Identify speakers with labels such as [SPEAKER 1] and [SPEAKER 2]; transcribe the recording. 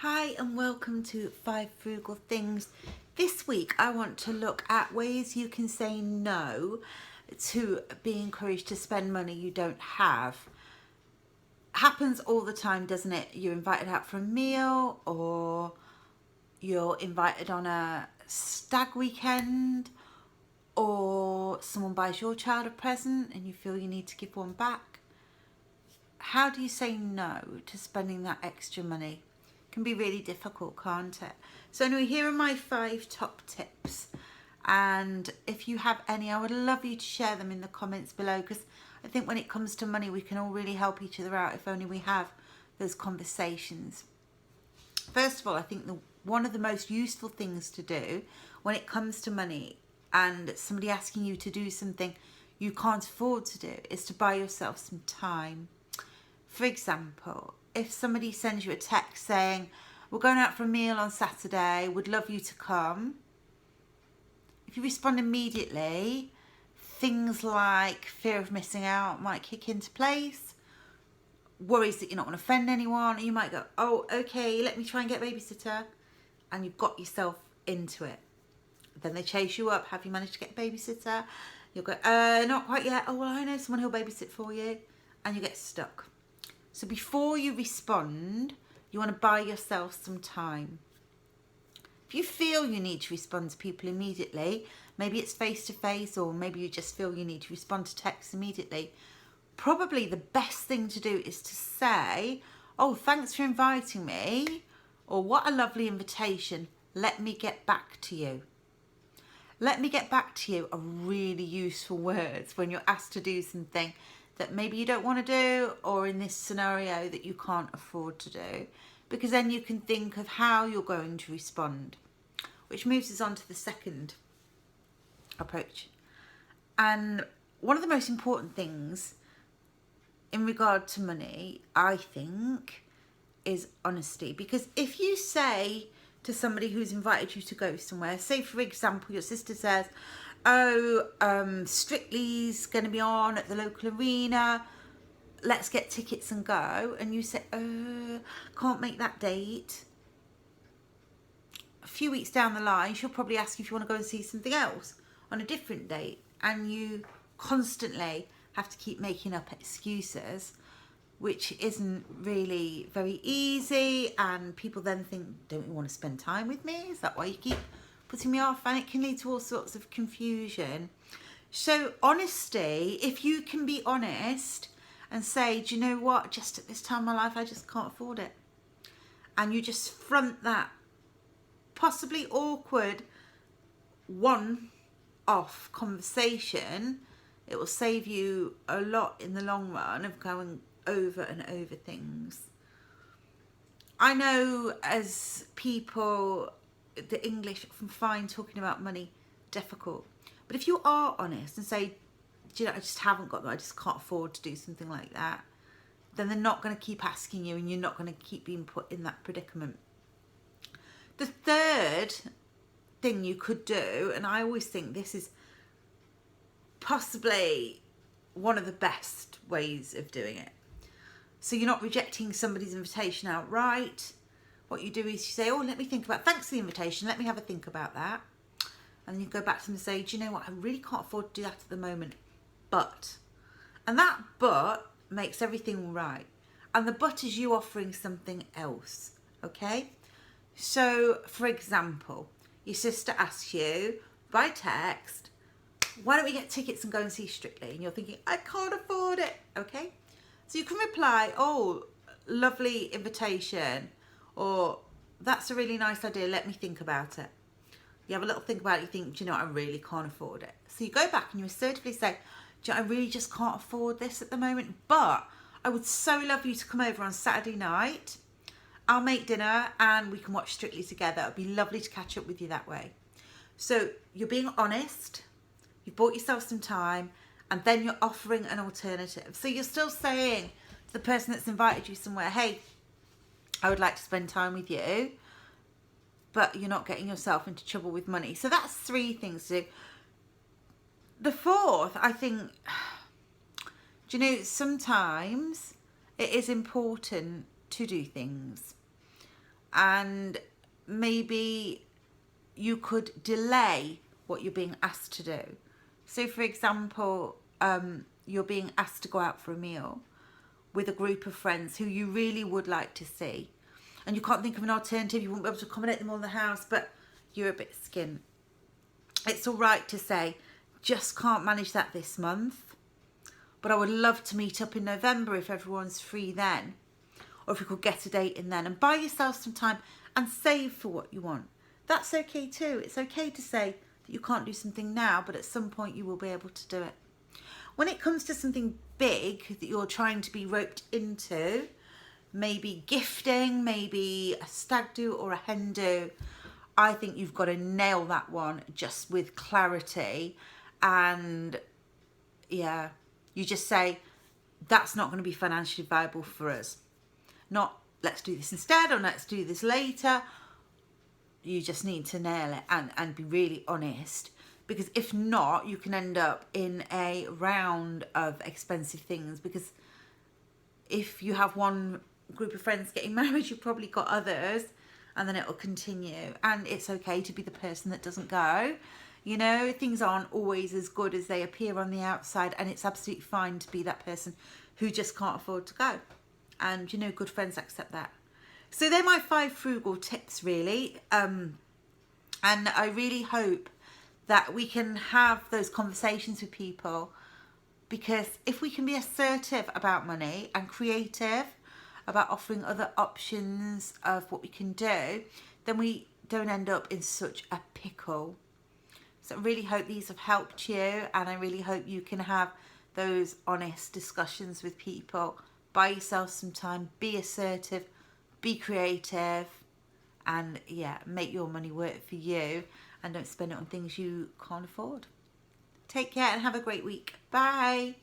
[SPEAKER 1] Hi and welcome to 5 Frugal Things. This week I want to look at ways you can say no to being encouraged to spend money you don't have. Happens all the time, doesn't it? You're invited out for a meal, or you're invited on a stag weekend, or someone buys your child a present and you feel you need to give one back. How do you say no to spending that extra money? Can be really difficult, can't it? So anyway, here are my 5 top tips, and if you have any, I would love you to share them in the comments below, because I think when it comes to money we can all really help each other out if only we have those conversations. First of all, I think one of the most useful things to do when it comes to money and somebody asking you to do something you can't afford to do is to buy yourself some time. For example, if somebody sends you a text saying, we're going out for a meal on Saturday, would love you to come. If you respond immediately, things like fear of missing out might kick into place, worries that you're not going to offend anyone, you might go, oh, okay, let me try and get a babysitter, and you've got yourself into it. Then they chase you up, have you managed to get a babysitter? You'll go, not quite yet, oh, well, I know someone who'll babysit for you, and you get stuck. So before you respond, you want to buy yourself some time. If you feel you need to respond to people immediately, maybe it's face-to-face, or maybe you just feel you need to respond to texts immediately, probably the best thing to do is to say, oh, thanks for inviting me, or what a lovely invitation, let me get back to you. Let me get back to you are really useful words when you're asked to do something that maybe you don't want to do, or in this scenario that you can't afford to do, because then you can think of how you're going to respond, which moves us on to the second approach. And one of the most important things in regard to money, I think, is honesty. Because if you say to somebody who's invited you to go somewhere, say for example your sister says, oh, Strictly's going to be on at the local arena, let's get tickets and go, and you say, can't make that date. A few weeks down the line, she'll probably ask you if you want to go and see something else on a different date, and you constantly have to keep making up excuses, which isn't really very easy, and people then think, don't you want to spend time with me? Is that why you keep putting me off? And it can lead to all sorts of confusion. So honesty, if you can be honest and say, do you know what, just at this time of my life I just can't afford it, and you just front that possibly awkward one-off conversation, it will save you a lot in the long run of going over and over things. I know as people, the English often find talking about money difficult, but if you are honest and say, do you know, I just haven't got that, I just can't afford to do something like that, then they're not going to keep asking you, and you're not going to keep being put in that predicament. The third thing you could do, and I always think this is possibly one of the best ways of doing it, so you're not rejecting somebody's invitation outright. What you do is you say, oh, let me think about, thanks for the invitation, let me have a think about that. And then you go back to them and say, do you know what, I really can't afford to do that at the moment, but. And that but makes everything right. And the but is you offering something else, okay? So, for example, your sister asks you by text, why don't we get tickets and go and see Strictly? And you're thinking, I can't afford it, okay? So you can reply, oh, lovely invitation, or that's a really nice idea, let me think about it. You have a little think about it, you think, do you know what, I really can't afford it. So you go back and you assertively say, do you know, I really just can't afford this at the moment, but I would so love you to come over on Saturday night. I'll make dinner and we can watch Strictly together. It'd be lovely to catch up with you that way. So you're being honest, you've bought yourself some time, and then you're offering an alternative. So you're still saying to the person that's invited you somewhere, hey, I would like to spend time with you, but you're not getting yourself into trouble with money. So that's 3 things to do. The fourth, I think, do you know, sometimes it is important to do things. and maybe you could delay what you're being asked to do. So for example, you're being asked to go out for a meal with a group of friends who you really would like to see, and you can't think of an alternative, you won't be able to accommodate them all in the house, but you're a bit skint. It's all right to say, just can't manage that this month, but I would love to meet up in November if everyone's free then, or if we could get a date in then, and buy yourself some time and save for what you want. That's okay too. It's okay to say that you can't do something now, but at some point you will be able to do it. When it comes to something big that you're trying to be roped into, maybe gifting, maybe a stag do or a hen do, I think you've got to nail that one just with clarity. And yeah, you just say, that's not going to be financially viable for us. Not, let's do this instead, or let's do this later. You just need to nail it and be really honest. Because if not, you can end up in a round of expensive things. Because if you have one group of friends getting married, you've probably got others, and then it'll continue. And it's okay to be the person that doesn't go. You know, things aren't always as good as they appear on the outside, and it's absolutely fine to be that person who just can't afford to go. And you know, good friends accept that. So they're my 5 frugal tips, really. And I really hope that we can have those conversations with people, because if we can be assertive about money and creative about offering other options of what we can do, then we don't end up in such a pickle. So I really hope these have helped you, and I really hope you can have those honest discussions with people. Buy yourself some time, be assertive, be creative, and yeah, make your money work for you, and don't spend it on things you can't afford. Take care and have a great week. Bye.